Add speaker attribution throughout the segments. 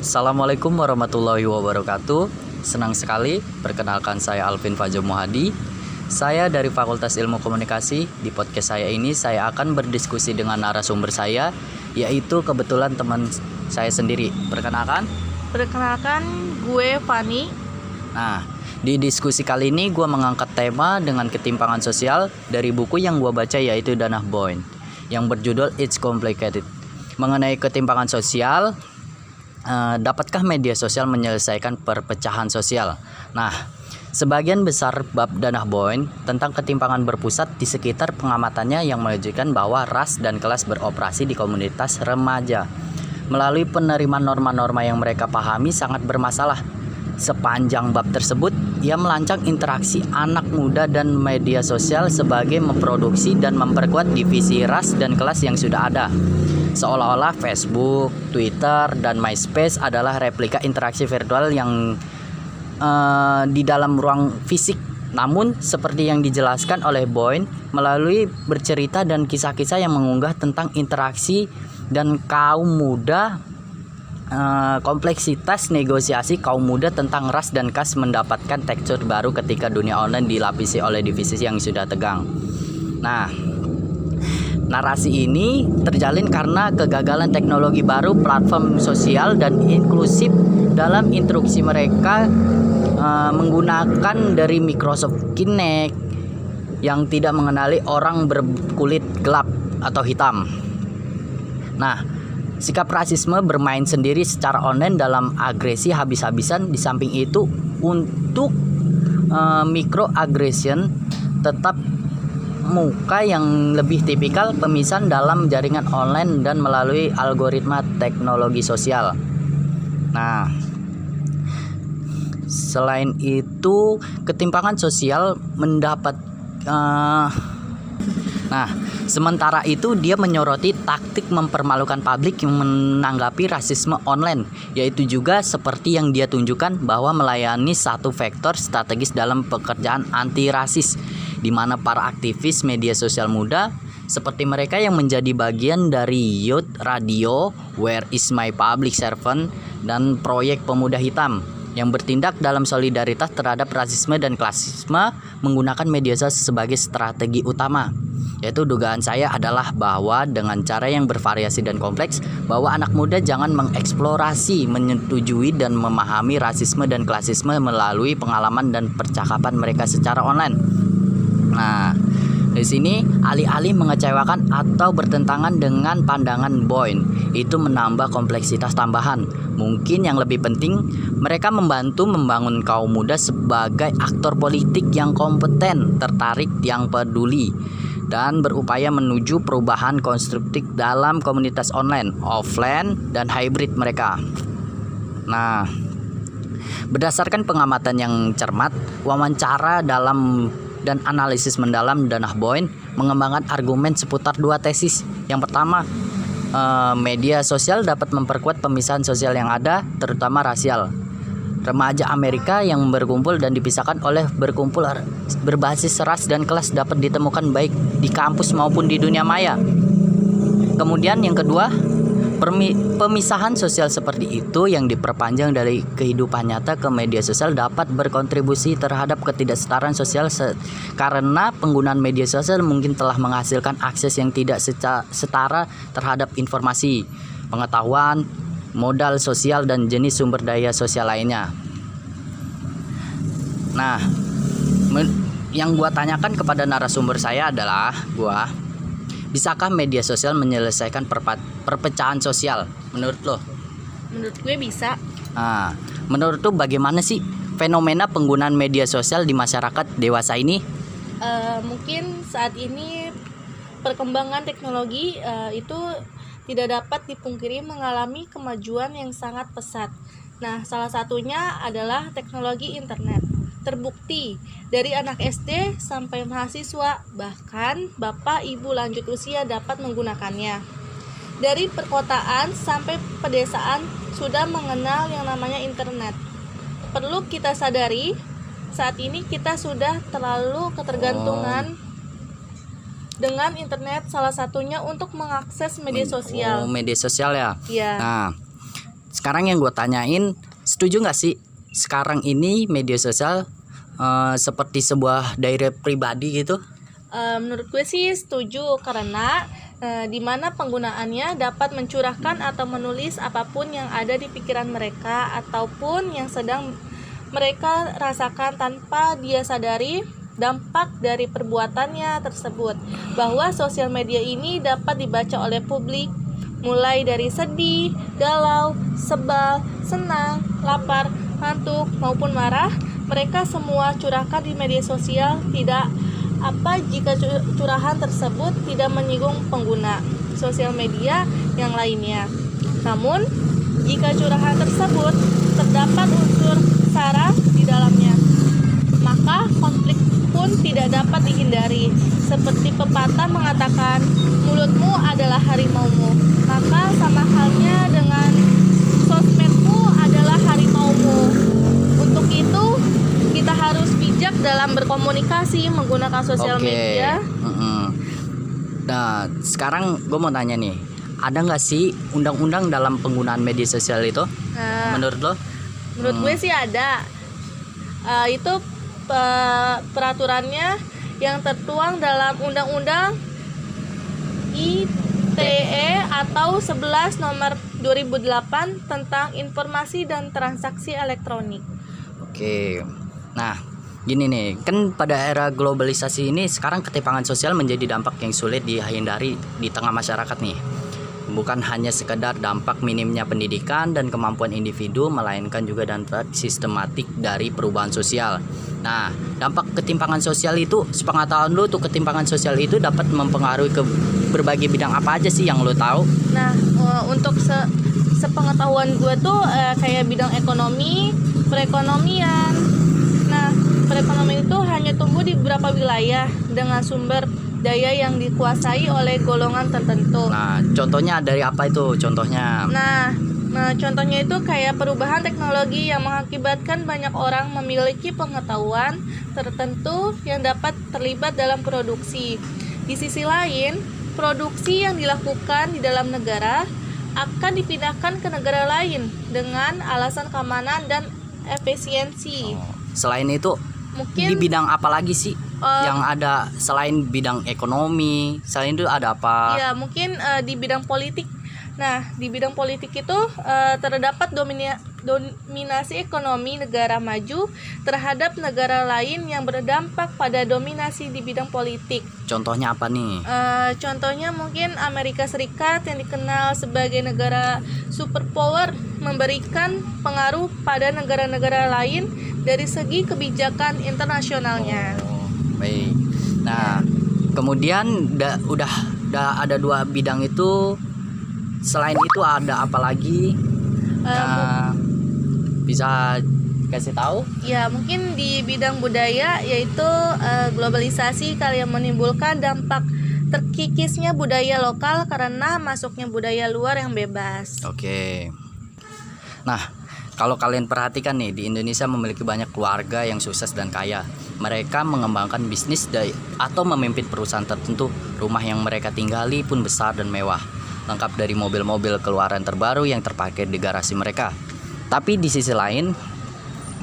Speaker 1: Assalamualaikum warahmatullahi wabarakatuh. Senang sekali, perkenalkan saya Alvin Fajo Muhadi. Saya dari Fakultas Ilmu Komunikasi. Di podcast saya ini saya akan berdiskusi dengan narasumber saya, yaitu kebetulan teman saya sendiri. Perkenalkan,
Speaker 2: gue Fani.
Speaker 1: Nah, di diskusi kali ini gue mengangkat tema dengan ketimpangan sosial dari buku yang gue baca, yaitu Danah Boyd yang berjudul It's Complicated. Mengenai ketimpangan sosial, dapatkah media sosial menyelesaikan perpecahan sosial? Nah, sebagian besar bab Danah Boyd tentang ketimpangan berpusat di sekitar pengamatannya yang menunjukkan bahwa ras dan kelas beroperasi di komunitas remaja. Melalui penerimaan norma-norma yang mereka pahami sangat bermasalah. Sepanjang bab tersebut, ia melancang interaksi anak muda dan media sosial sebagai memproduksi dan memperkuat divisi ras dan kelas yang sudah ada. Seolah-olah Facebook, Twitter, dan MySpace adalah replika interaksi virtual yang di dalam ruang fisik. Namun, seperti yang dijelaskan oleh Boyd melalui bercerita dan kisah-kisah yang mengunggah tentang interaksi dan kaum muda, kompleksitas negosiasi kaum muda tentang ras dan kas mendapatkan tekstur baru ketika dunia online dilapisi oleh divisi yang sudah tegang. Nah, narasi ini terjalin karena kegagalan teknologi baru, platform sosial dan inklusif dalam instruksi mereka menggunakan dari Microsoft Kinect yang tidak mengenali orang berkulit gelap atau hitam. Nah, sikap rasisme bermain sendiri secara online dalam agresi habis-habisan. Di samping itu, untuk microaggression tetap muka yang lebih tipikal pemisahan dalam jaringan online dan melalui algoritma teknologi sosial. Nah, selain itu ketimpangan sosial mendapat sementara itu dia menyoroti taktik mempermalukan publik yang menanggapi rasisme online, yaitu juga seperti yang dia tunjukkan bahwa melayani satu faktor strategis dalam pekerjaan anti rasis, di mana para aktivis media sosial muda seperti mereka yang menjadi bagian dari Youth Radio, Where Is My Public Servant, dan proyek Pemuda Hitam yang bertindak dalam solidaritas terhadap rasisme dan klasisme menggunakan media sosial sebagai strategi utama. Yaitu dugaan saya adalah bahwa dengan cara yang bervariasi dan kompleks, bahwa anak muda jangan mengeksplorasi, menyetujui dan memahami rasisme dan klasisme melalui pengalaman dan percakapan mereka secara online. Nah, di sini alih-alih mengecewakan atau bertentangan dengan pandangan Boyd, itu menambah kompleksitas tambahan. Mungkin yang lebih penting, mereka membantu membangun kaum muda sebagai aktor politik yang kompeten, tertarik, yang peduli, dan berupaya menuju perubahan konstruktif dalam komunitas online, offline, dan hybrid mereka. Nah, berdasarkan pengamatan yang cermat, wawancara dalam dan analisis mendalam Danah Boyd mengembangkan argumen seputar dua tesis. Yang pertama, media sosial dapat memperkuat pemisahan sosial yang ada, terutama rasial. Remaja Amerika yang berkumpul dan dipisahkan oleh berkumpul berbasis ras dan kelas dapat ditemukan baik di kampus maupun di dunia maya. Kemudian yang kedua, pemisahan sosial seperti itu yang diperpanjang dari kehidupan nyata ke media sosial dapat berkontribusi terhadap ketidaksetaraan sosial karena penggunaan media sosial mungkin telah menghasilkan akses yang tidak setara terhadap informasi, pengetahuan, modal sosial, dan jenis sumber daya sosial lainnya. Nah, yang gua tanyakan kepada narasumber saya adalah, bisakah media sosial menyelesaikan perpecahan sosial? Menurut lo?
Speaker 2: Menurut gue bisa.
Speaker 1: Nah, menurut lo bagaimana sih fenomena penggunaan media sosial di masyarakat dewasa ini?
Speaker 2: Mungkin saat ini perkembangan teknologi itu tidak dapat dipungkiri mengalami kemajuan yang sangat pesat. Nah, salah satunya adalah teknologi internet. Terbukti dari anak SD sampai mahasiswa, bahkan bapak ibu lanjut usia dapat menggunakannya. Dari perkotaan sampai pedesaan sudah mengenal yang namanya internet. Perlu kita sadari, saat ini kita sudah terlalu ketergantungan dengan internet, salah satunya untuk mengakses media sosial.
Speaker 1: Media sosial ya.
Speaker 2: Iya.
Speaker 1: Nah, sekarang yang gue tanyain, setuju nggak sih sekarang ini media sosial seperti sebuah daerah pribadi gitu?
Speaker 2: Menurut gue sih setuju, karena di mana penggunaannya dapat mencurahkan atau menulis apapun yang ada di pikiran mereka ataupun yang sedang mereka rasakan tanpa dia sadari dampak dari perbuatannya tersebut. Bahwa sosial media ini dapat dibaca oleh publik mulai dari sedih, galau, sebal, senang, lapar, ngantuk maupun marah. Mereka semua curahkan di media sosial, tidak apa jika curahan tersebut tidak menyinggung pengguna sosial media yang lainnya. Namun, jika curahan tersebut terdapat unsur sara di dalamnya, maka konflik pun tidak dapat dihindari. Seperti pepatah mengatakan, mulutmu adalah harimaumu. Maka sama halnya dengan sosmedmu adalah harimaumu. Untuk itu, kita harus bijak dalam berkomunikasi menggunakan sosial media.
Speaker 1: Nah, sekarang gue mau tanya nih, ada nggak sih undang-undang dalam penggunaan media sosial itu? Menurut lo?
Speaker 2: Menurut gue sih ada. Itu peraturannya yang tertuang dalam Undang-Undang ITE atau 11 nomor 2008 tentang informasi dan transaksi elektronik.
Speaker 1: Oke. Nah, gini nih, kan pada era globalisasi ini sekarang ketimpangan sosial menjadi dampak yang sulit dihindari di tengah masyarakat nih. Bukan hanya sekedar dampak minimnya pendidikan dan kemampuan individu, melainkan juga dampak sistematik dari perubahan sosial. Nah, dampak ketimpangan sosial itu, sepengetahuan lu tuh ketimpangan sosial itu dapat mempengaruhi ke berbagai bidang apa aja sih yang lu tahu?
Speaker 2: Nah, untuk sepengetahuan gue tuh kayak bidang ekonomi, perekonomian. Nah, perekonomian itu hanya tumbuh di beberapa wilayah dengan sumber daya yang dikuasai oleh golongan tertentu.
Speaker 1: Nah, contohnya dari apa itu contohnya?
Speaker 2: Nah, contohnya itu kayak perubahan teknologi yang mengakibatkan banyak orang memiliki pengetahuan tertentu yang dapat terlibat dalam produksi. Di sisi lain, produksi yang dilakukan di dalam negara akan dipindahkan ke negara lain dengan alasan keamanan dan efisiensi.
Speaker 1: Selain itu,
Speaker 2: Mungkin
Speaker 1: di bidang apa lagi sih yang ada selain bidang ekonomi? Selain itu ada apa?
Speaker 2: ya mungkin di bidang politik. Nah, di bidang politik itu terdapat dominasi ekonomi negara maju terhadap negara lain yang berdampak pada dominasi di bidang politik.
Speaker 1: Contohnya apa nih?
Speaker 2: Contohnya mungkin Amerika Serikat yang dikenal sebagai negara superpower memberikan pengaruh pada negara-negara lain dari segi kebijakan internasionalnya.
Speaker 1: Baik. Nah, kemudian udah ada dua bidang itu. Selain itu ada apa lagi? Bisa kasih tahu?
Speaker 2: Ya, mungkin di bidang budaya, yaitu globalisasi kali yang menimbulkan dampak terkikisnya budaya lokal karena masuknya budaya luar yang bebas.
Speaker 1: Oke. Nah, kalau kalian perhatikan nih, di Indonesia memiliki banyak keluarga yang sukses dan kaya. Mereka mengembangkan bisnis atau memimpin perusahaan tertentu. Rumah yang mereka tinggali pun besar dan mewah, lengkap dari mobil-mobil keluaran terbaru yang terparkir di garasi mereka. Tapi di sisi lain,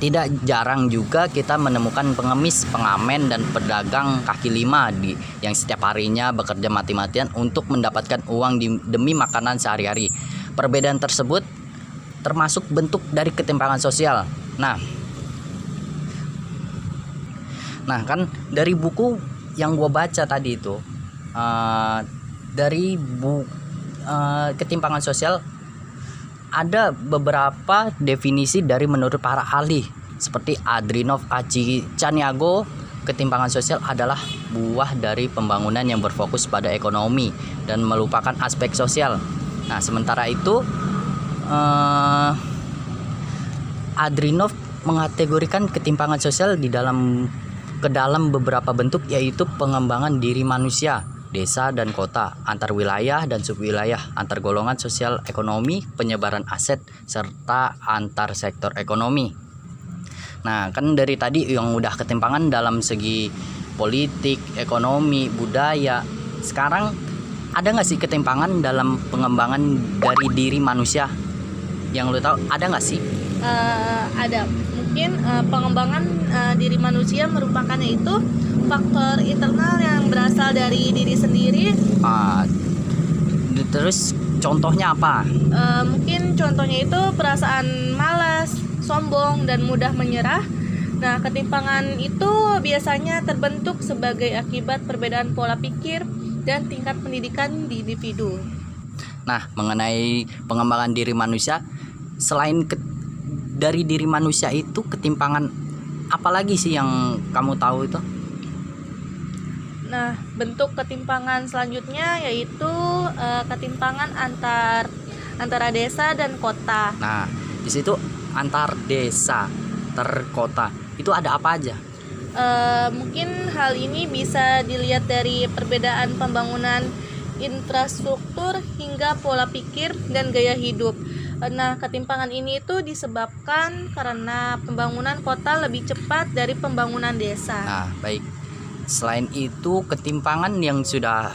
Speaker 1: tidak jarang juga kita menemukan pengemis, pengamen, dan pedagang kaki lima yang setiap harinya bekerja mati-matian untuk mendapatkan uang demi makanan sehari-hari. Perbedaan tersebut termasuk bentuk dari ketimpangan sosial. Nah kan dari buku yang gue baca tadi itu, dari ketimpangan sosial ada beberapa definisi dari menurut para ahli seperti Adrinov Caniago. Ketimpangan sosial adalah buah dari pembangunan yang berfokus pada ekonomi dan melupakan aspek sosial. Nah, sementara itu Adrinov mengategorikan ketimpangan sosial ke dalam beberapa bentuk, yaitu pengembangan diri manusia, desa dan kota, antar wilayah dan subwilayah, antar golongan sosial ekonomi, penyebaran aset, serta antar sektor ekonomi. Nah, kan dari tadi yang udah ketimpangan dalam segi politik, ekonomi, budaya. Sekarang ada nggak sih ketimpangan dalam pengembangan dari diri manusia? yang lo tahu ada nggak sih?
Speaker 2: Ada mungkin pengembangan diri manusia merupakan itu faktor internal yang berasal dari diri sendiri.
Speaker 1: Terus contohnya apa?
Speaker 2: Mungkin contohnya itu perasaan malas, sombong, dan mudah menyerah. Nah, ketimpangan itu biasanya terbentuk sebagai akibat perbedaan pola pikir dan tingkat pendidikan di individu.
Speaker 1: Nah, mengenai pengembangan diri manusia, selain dari diri manusia itu ketimpangan apalagi sih yang kamu tahu itu?
Speaker 2: Nah, bentuk ketimpangan selanjutnya yaitu ketimpangan antara desa dan kota.
Speaker 1: Nah, di situ antar desa, kota itu ada apa aja?
Speaker 2: Mungkin hal ini bisa dilihat dari perbedaan pembangunan infrastruktur hingga pola pikir dan gaya hidup. Nah, ketimpangan ini itu disebabkan karena pembangunan kota lebih cepat dari pembangunan desa.
Speaker 1: Nah, baik. Selain itu, ketimpangan yang sudah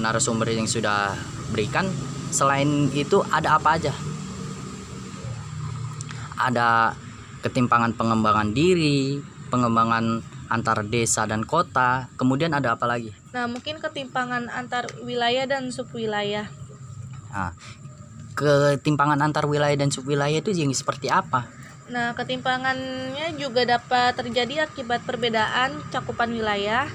Speaker 1: narasumber yang sudah berikan, selain itu ada apa aja? Ada ketimpangan pengembangan diri, pengembangan antar desa dan kota, kemudian ada apa lagi?
Speaker 2: Nah, mungkin ketimpangan antar wilayah dan subwilayah.
Speaker 1: Nah, ketimpangan antar wilayah dan subwilayah itu yang seperti apa?
Speaker 2: Nah, ketimpangannya juga dapat terjadi akibat perbedaan cakupan wilayah.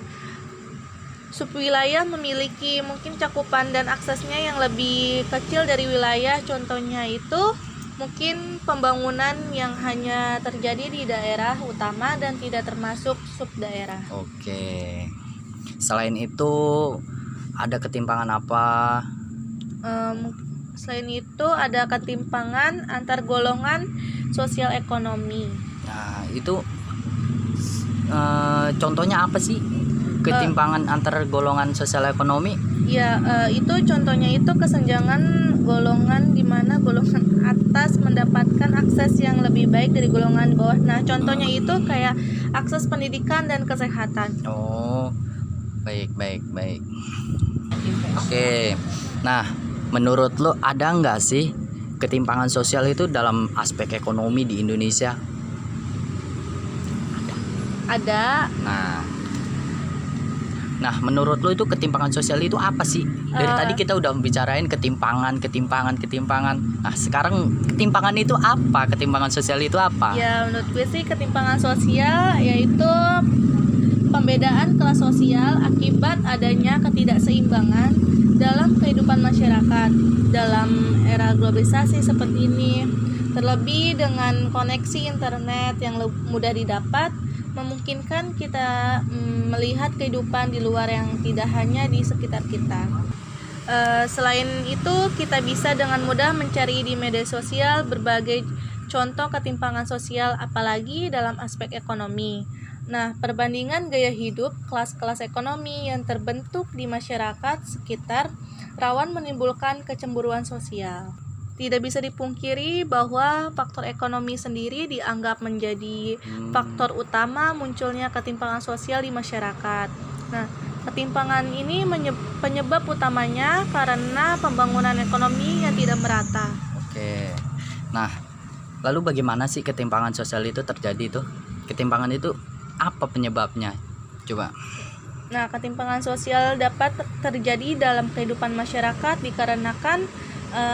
Speaker 2: Subwilayah memiliki mungkin cakupan dan aksesnya yang lebih kecil dari wilayah. Contohnya itu mungkin pembangunan yang hanya terjadi di daerah utama dan tidak termasuk subdaerah.
Speaker 1: Oke. Selain itu ada ketimpangan apa?
Speaker 2: Selain itu ada ketimpangan antar golongan sosial ekonomi.
Speaker 1: Nah, itu contohnya apa sih? Ketimpangan antar golongan sosial ekonomi?
Speaker 2: Ya, itu contohnya itu kesenjangan golongan di mana golongan atas mendapatkan akses yang lebih baik dari golongan bawah. Nah, contohnya itu kayak akses pendidikan dan kesehatan.
Speaker 1: Oh, baik. Oke. Nah, menurut lo ada nggak sih ketimpangan sosial itu dalam aspek ekonomi di Indonesia?
Speaker 2: Ada.
Speaker 1: Nah, menurut lo itu ketimpangan sosial itu apa sih? Dari tadi kita udah bicarain ketimpangan. Nah, sekarang ketimpangan itu apa? Ketimpangan sosial itu apa?
Speaker 2: Ya, menurut gue sih ketimpangan sosial yaitu pembedaan kelas sosial akibat adanya ketidakseimbangan dalam kehidupan masyarakat dalam era globalisasi seperti ini. Terlebih dengan koneksi internet yang mudah didapat, memungkinkan kita melihat kehidupan di luar yang tidak hanya di sekitar kita. Selain itu, kita bisa dengan mudah mencari di media sosial berbagai contoh ketimpangan sosial, apalagi dalam aspek ekonomi. Nah, perbandingan gaya hidup kelas-kelas ekonomi yang terbentuk di masyarakat sekitar rawan menimbulkan kecemburuan sosial. Tidak bisa dipungkiri bahwa faktor ekonomi sendiri dianggap menjadi faktor utama munculnya ketimpangan sosial di masyarakat. Nah, ketimpangan ini penyebab utamanya karena pembangunan ekonomi yang tidak merata.
Speaker 1: Oke. Nah, lalu bagaimana sih ketimpangan sosial itu terjadi tuh? Ketimpangan itu apa penyebabnya? Coba.
Speaker 2: Nah, ketimpangan sosial dapat terjadi dalam kehidupan masyarakat dikarenakan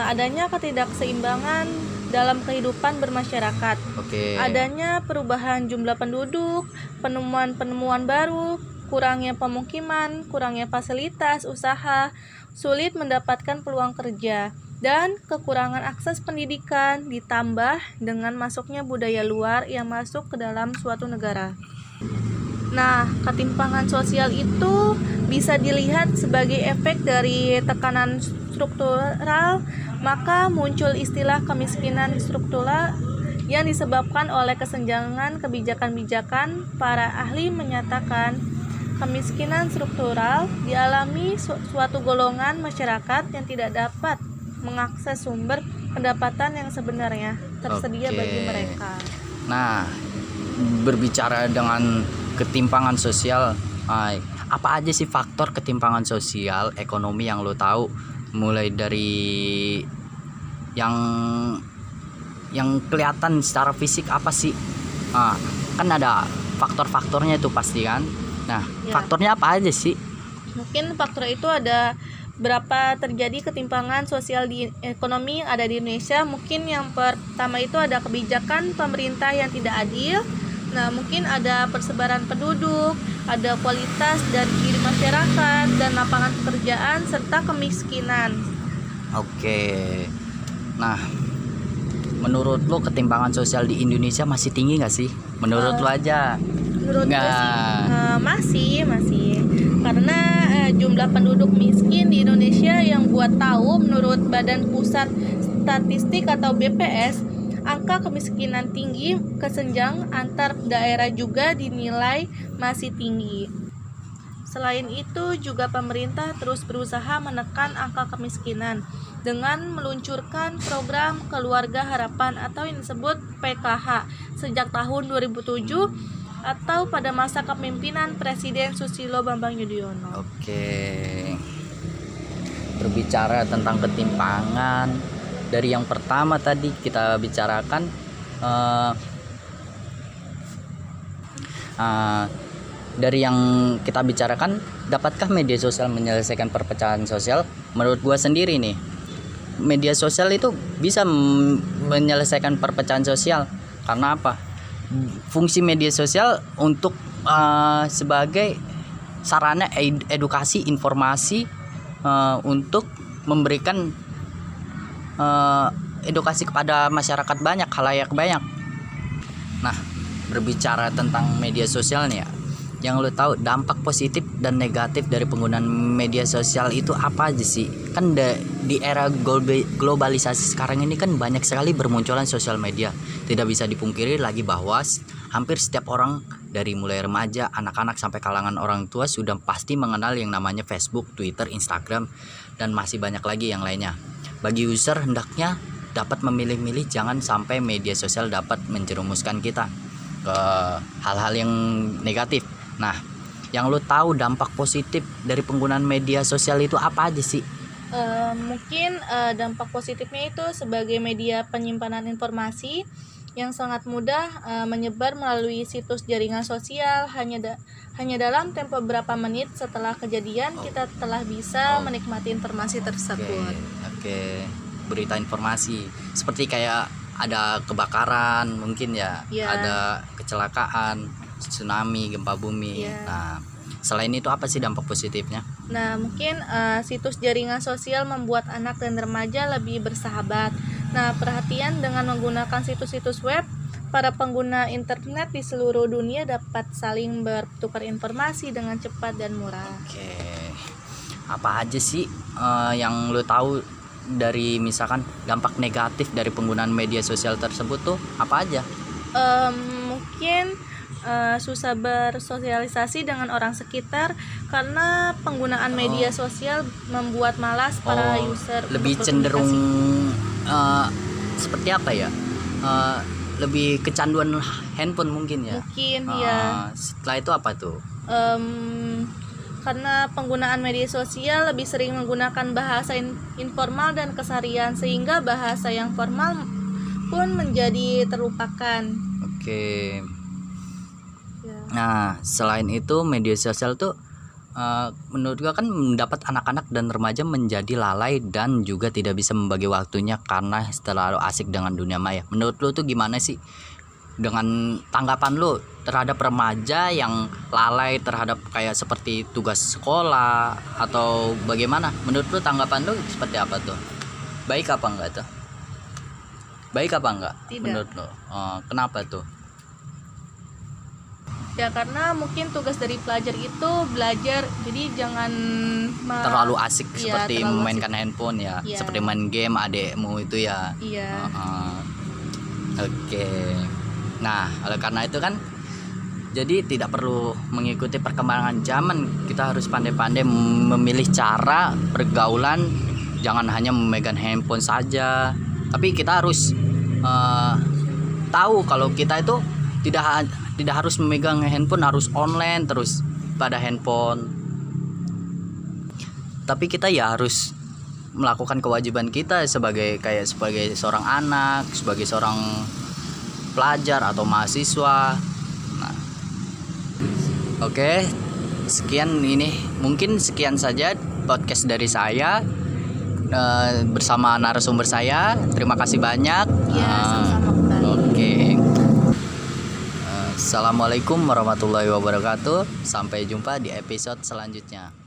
Speaker 2: adanya ketidakseimbangan dalam kehidupan bermasyarakat.
Speaker 1: Oke.
Speaker 2: Adanya perubahan jumlah penduduk, penemuan baru, kurangnya pemukiman, kurangnya fasilitas usaha, sulit mendapatkan peluang kerja, dan kekurangan akses pendidikan ditambah dengan masuknya budaya luar yang masuk ke dalam suatu negara. Nah, ketimpangan sosial itu bisa dilihat sebagai efek dari tekanan struktural, maka muncul istilah kemiskinan struktural yang disebabkan oleh kesenjangan kebijakan-bijakan. Para ahli menyatakan kemiskinan struktural dialami suatu golongan masyarakat yang tidak dapat mengakses sumber pendapatan yang sebenarnya tersedia bagi mereka.
Speaker 1: Nah, berbicara dengan ketimpangan sosial, apa aja sih faktor ketimpangan sosial ekonomi yang lo tahu, mulai dari yang kelihatan secara fisik apa sih? Kan ada faktor-faktornya itu pasti kan. Nah,
Speaker 2: Ya.
Speaker 1: faktornya apa aja sih?
Speaker 2: Mungkin faktor itu ada berapa terjadi ketimpangan sosial di ekonomi yang ada di Indonesia. Mungkin yang pertama itu ada kebijakan pemerintah yang tidak adil. Nah, mungkin ada persebaran penduduk, ada kualitas dan diri masyarakat dan lapangan pekerjaan serta kemiskinan.
Speaker 1: Oke. Nah, menurut lo ketimpangan sosial di Indonesia masih tinggi nggak sih? Menurut lo aja.
Speaker 2: Menurut gue
Speaker 1: Nggak.
Speaker 2: sih masih karena jumlah penduduk miskin di Indonesia yang buat tahu menurut Badan Pusat Statistik atau BPS, angka kemiskinan tinggi, kesenjangan antar daerah juga dinilai masih tinggi. Selain itu juga pemerintah terus berusaha menekan angka kemiskinan dengan meluncurkan program Keluarga Harapan atau yang disebut PKH sejak tahun 2007 atau pada masa kepemimpinan Presiden Susilo Bambang Yudhoyono.
Speaker 1: Oke. Berbicara tentang ketimpangan, dari yang pertama tadi kita bicarakan dari yang kita bicarakan, dapatkah media sosial menyelesaikan perpecahan sosial? Menurut gua sendiri nih, media sosial itu bisa menyelesaikan perpecahan sosial. Karena apa? Fungsi media sosial untuk sebagai sarana edukasi informasi, untuk memberikan edukasi kepada masyarakat banyak, khalayak banyak. Nah, berbicara tentang media sosial nih ya, yang lo tahu dampak positif dan negatif dari penggunaan media sosial itu apa aja sih? Kan di era globalisasi sekarang ini kan banyak sekali bermunculan sosial media. Tidak bisa dipungkiri lagi bahwa hampir setiap orang dari mulai remaja, anak-anak sampai kalangan orang tua sudah pasti mengenal yang namanya Facebook, Twitter, Instagram, dan masih banyak lagi yang lainnya. Bagi user hendaknya dapat memilih-milih, jangan sampai media sosial dapat menjerumuskan kita ke hal-hal yang negatif. Nah, yang lo tahu dampak positif dari penggunaan media sosial itu apa aja sih?
Speaker 2: Mungkin dampak positifnya itu sebagai media penyimpanan informasi yang sangat mudah menyebar melalui situs jaringan sosial. Hanya dalam tempo beberapa menit setelah kejadian kita telah bisa menikmati informasi tersebut.
Speaker 1: Oke. Berita informasi seperti kayak ada kebakaran mungkin ya, ada kecelakaan, tsunami, gempa bumi. Nah, selain itu apa sih dampak positifnya?
Speaker 2: Nah, mungkin situs jaringan sosial membuat anak dan remaja lebih bersahabat. Nah, perhatian dengan menggunakan situs-situs web, para pengguna internet di seluruh dunia dapat saling bertukar informasi dengan cepat dan murah.
Speaker 1: Oke. Apa aja sih yang lo tahu dari misalkan dampak negatif dari penggunaan media sosial tersebut tuh apa aja?
Speaker 2: Mungkin susah bersosialisasi dengan orang sekitar karena penggunaan media sosial membuat malas para user.
Speaker 1: Lebih cenderung seperti apa ya? Lebih kecanduan handphone mungkin ya.
Speaker 2: Mungkin ya.
Speaker 1: Setelah itu apa tuh?
Speaker 2: Karena penggunaan media sosial lebih sering menggunakan bahasa informal dan keseharian sehingga bahasa yang formal pun menjadi terlupakan.
Speaker 1: Oke.
Speaker 2: Ya.
Speaker 1: Nah, selain itu media sosial tuh menurut gua kan mendapat anak-anak dan remaja menjadi lalai dan juga tidak bisa membagi waktunya karena terlalu asik dengan dunia maya. Menurut lu tuh gimana sih dengan tanggapan lu terhadap remaja yang lalai terhadap kayak seperti tugas sekolah atau bagaimana? Menurut lu tanggapan lu seperti apa tuh? Baik apa enggak tuh? Baik apa enggak?
Speaker 2: Tidak.
Speaker 1: Menurut lu? Kenapa tuh?
Speaker 2: Ya karena mungkin tugas dari pelajar itu belajar, jadi jangan
Speaker 1: terlalu asik seperti
Speaker 2: terlalu
Speaker 1: memainkan handphone ya, seperti main game adekmu itu ya.
Speaker 2: Iya.
Speaker 1: Oke. Nah, oleh karena itu kan jadi tidak perlu mengikuti perkembangan zaman, kita harus pandai-pandai memilih cara pergaulan, jangan hanya memegang handphone saja, tapi kita harus tahu kalau kita itu tidak harus memegang handphone, harus online terus pada handphone. Tapi kita ya harus melakukan kewajiban kita sebagai seorang anak, sebagai seorang pelajar atau mahasiswa. Nah, oke, mungkin sekian saja podcast dari saya bersama narasumber saya. Terima kasih banyak.
Speaker 2: Ya, sama-sama kembali.
Speaker 1: Oke. Assalamualaikum warahmatullahi wabarakatuh. Sampai jumpa di episode selanjutnya.